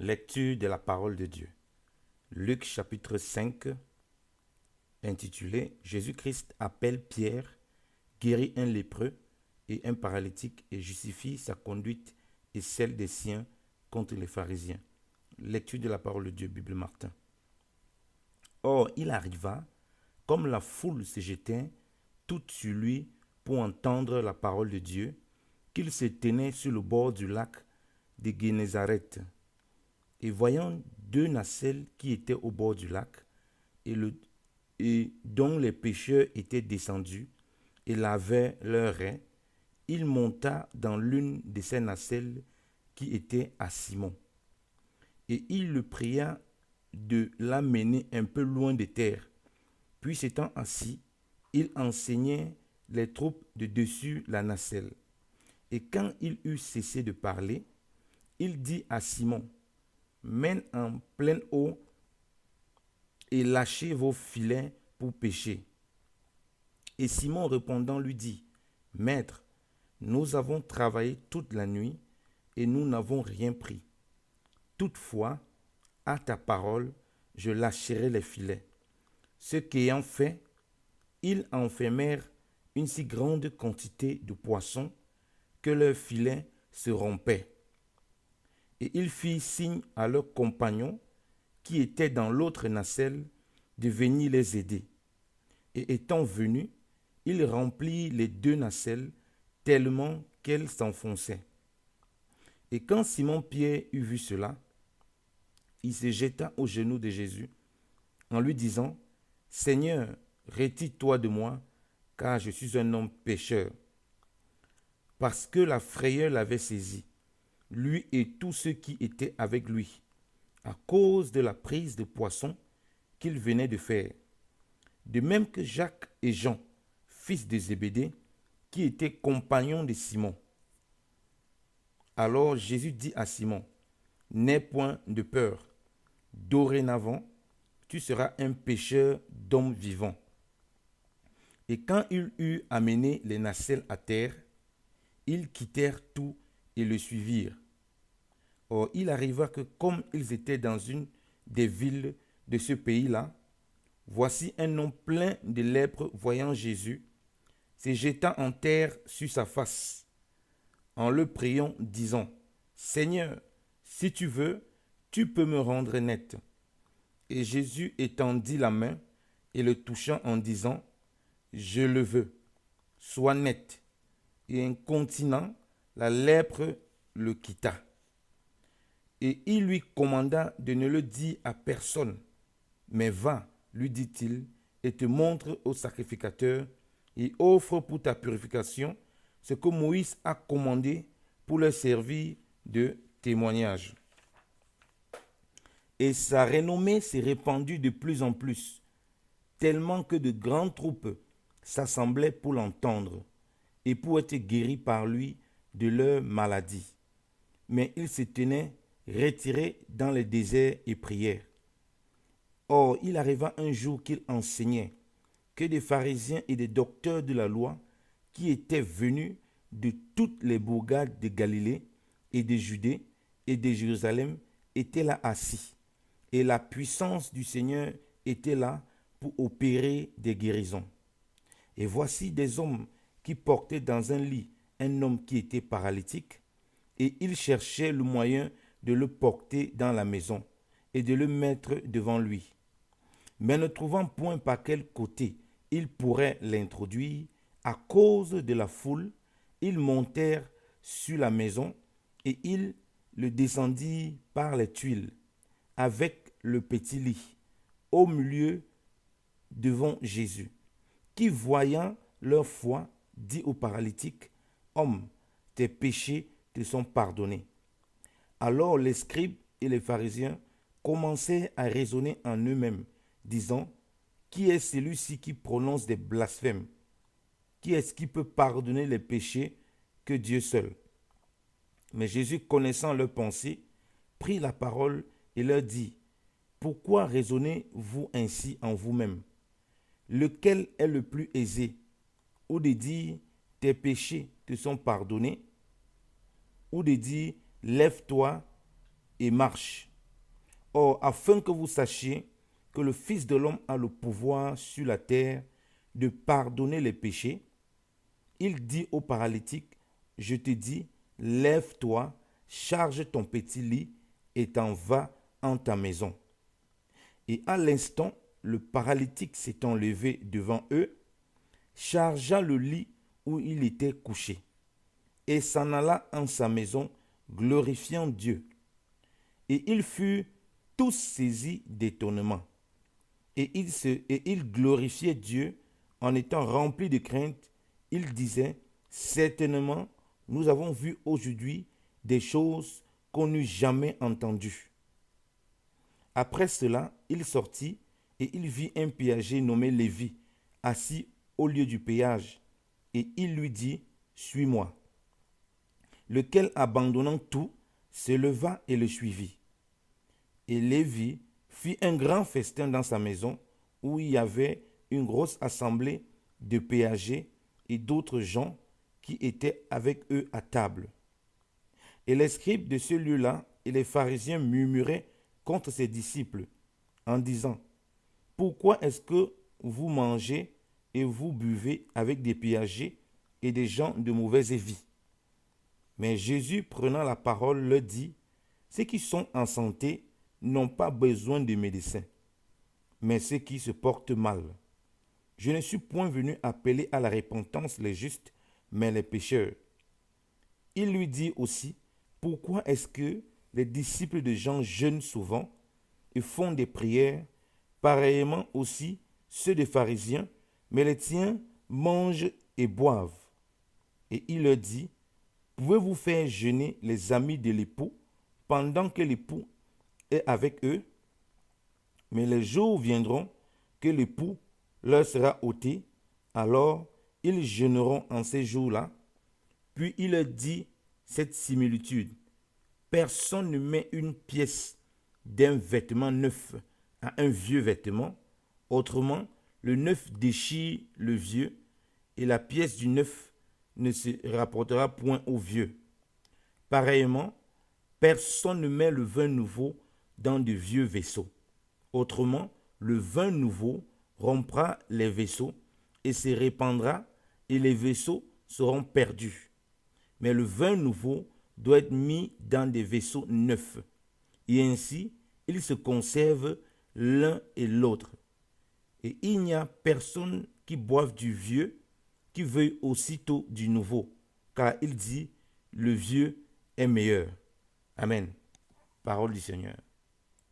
Lecture de la parole de Dieu. Luc chapitre 5, intitulé « Jésus-Christ appelle Pierre, guérit un lépreux et un paralytique et justifie sa conduite et celle des siens contre les pharisiens. » Lecture de la parole de Dieu, Bible Martin. Or, il arriva, comme la foule se jetait toute sur lui pour entendre la parole de Dieu, qu'il se tenait sur le bord du lac de Génézareth. Et voyant deux nacelles qui étaient au bord du lac, et dont les pêcheurs étaient descendus et lavaient leurs raies, il monta dans l'une de ces nacelles qui était à Simon. Et il le pria de l'amener un peu loin de terre. Puis s'étant assis, il enseignait les troupes de dessus la nacelle. Et quand il eut cessé de parler, il dit à Simon, « Mène en pleine eau et lâchez vos filets pour pêcher. » Et Simon répondant lui dit, « Maître, nous avons travaillé toute la nuit et nous n'avons rien pris. Toutefois, à ta parole, je lâcherai les filets. » Ce qu'ayant fait, ils enfermèrent une si grande quantité de poissons que leurs filets se rompaient. Et ils firent signe à leurs compagnons qui étaient dans l'autre nacelle de venir les aider. Et étant venus, ils remplirent les deux nacelles tellement qu'elles s'enfonçaient. Et quand Simon-Pierre eut vu cela, il se jeta aux genoux de Jésus en lui disant, « Seigneur, retire-toi de moi, car je suis un homme pécheur. » Parce que la frayeur l'avait saisi, lui et tous ceux qui étaient avec lui, à cause de la prise de poissons qu'il venait de faire. De même que Jacques et Jean, fils de Zébédée, qui étaient compagnons de Simon. Alors Jésus dit à Simon, « N'aie point de peur, dorénavant, tu seras un pêcheur d'hommes vivants. » Et quand il eut amené les nacelles à terre, ils quittèrent tout et le suivirent. Or, il arriva que comme ils étaient dans une des villes de ce pays-là, voici un homme plein de lèpre voyant Jésus, se jetant en terre sur sa face, en le priant, disant, « Seigneur, si tu veux, tu peux me rendre net. » Et Jésus étendit la main et le touchant en disant, « Je le veux, sois net. » Et incontinent, la lèpre le quitta. Et il lui commanda de ne le dire à personne. « Mais va, lui dit-il, et te montre au sacrificateur, et offre pour ta purification ce que Moïse a commandé pour leur servir de témoignage. » Et sa renommée s'est répandue de plus en plus, tellement que de grandes troupes s'assemblaient pour l'entendre et pour être guéris par lui de leurs maladies. Mais il se tenait retiré dans le désert et priait. Or, il arriva un jour qu'il enseignait que des pharisiens et des docteurs de la loi qui étaient venus de toutes les bourgades de Galilée et de Judée et de Jérusalem étaient là assis. Et la puissance du Seigneur était là pour opérer des guérisons. Et voici des hommes qui portaient dans un lit un homme qui était paralytique, et ils cherchaient le moyen de le porter dans la maison et de le mettre devant lui. Mais ne trouvant point par quel côté ils pourraient l'introduire, à cause de la foule, ils montèrent sur la maison et ils le descendirent par les tuiles, avec le petit lit, au milieu devant Jésus, qui, voyant leur foi, dit au paralytique, « Homme, tes péchés te sont pardonnés. » Alors les scribes et les pharisiens commençaient à raisonner en eux-mêmes, disant, « Qui est celui-ci qui prononce des blasphèmes? Qui est-ce qui peut pardonner les péchés que Dieu seul? » Mais Jésus, connaissant leurs pensées, prit la parole et leur dit, « Pourquoi raisonnez-vous ainsi en vous-même? Lequel est le plus aisé, ou de dire, tes péchés te sont pardonnés, ou de dire, lève-toi et marche. Or, afin que vous sachiez que le Fils de l'homme a le pouvoir sur la terre de pardonner les péchés, il dit au paralytique, je te dis, lève-toi, charge ton petit lit et t'en vas en ta maison. Et à l'instant, le paralytique s'étant levé devant eux, chargea le lit où il était couché, et s'en alla en sa maison, glorifiant Dieu. Et ils furent tous saisis d'étonnement. Et ils glorifiaient Dieu en étant remplis de crainte. Ils disaient, certainement, nous avons vu aujourd'hui des choses qu'on n'eût jamais entendues. Après cela, il sortit et il vit un péager nommé Lévi, assis au lieu du péage. Et il lui dit, suis-moi. Lequel, abandonnant tout, se leva et le suivit. Et Lévi fit un grand festin dans sa maison, où il y avait une grosse assemblée de péagers et d'autres gens qui étaient avec eux à table. Et les scribes de ce lieu-là et les pharisiens murmuraient contre ses disciples, en disant, pourquoi est-ce que vous mangez et vous buvez avec des péagers et des gens de mauvaise vie? Mais Jésus, prenant la parole, leur dit, ceux qui sont en santé n'ont pas besoin de médecins, mais ceux qui se portent mal. Je ne suis point venu appeler à la repentance les justes, mais les pécheurs. Il lui dit aussi, pourquoi est-ce que les disciples de Jean jeûnent souvent et font des prières, pareillement aussi ceux des pharisiens, mais les tiens mangent et boivent. Et il leur dit, pouvez-vous faire jeûner les amis de l'époux pendant que l'époux est avec eux? Mais les jours viendront que l'époux leur sera ôté, alors ils jeûneront en ces jours-là. Puis il leur dit cette similitude. Personne ne met une pièce d'un vêtement neuf à un vieux vêtement. Autrement, le neuf déchire le vieux, et la pièce du neuf ne se rapportera point au vieux. Pareillement, personne ne met le vin nouveau dans de vieux vaisseaux. Autrement, le vin nouveau rompra les vaisseaux et se répandra, et les vaisseaux seront perdus. Mais le vin nouveau doit être mis dans des vaisseaux neufs, et ainsi ils se conservent l'un et l'autre. Et il n'y a personne qui boive du vieux qui veuille aussitôt du nouveau, car il dit, le vieux est meilleur. Amen. Parole du Seigneur.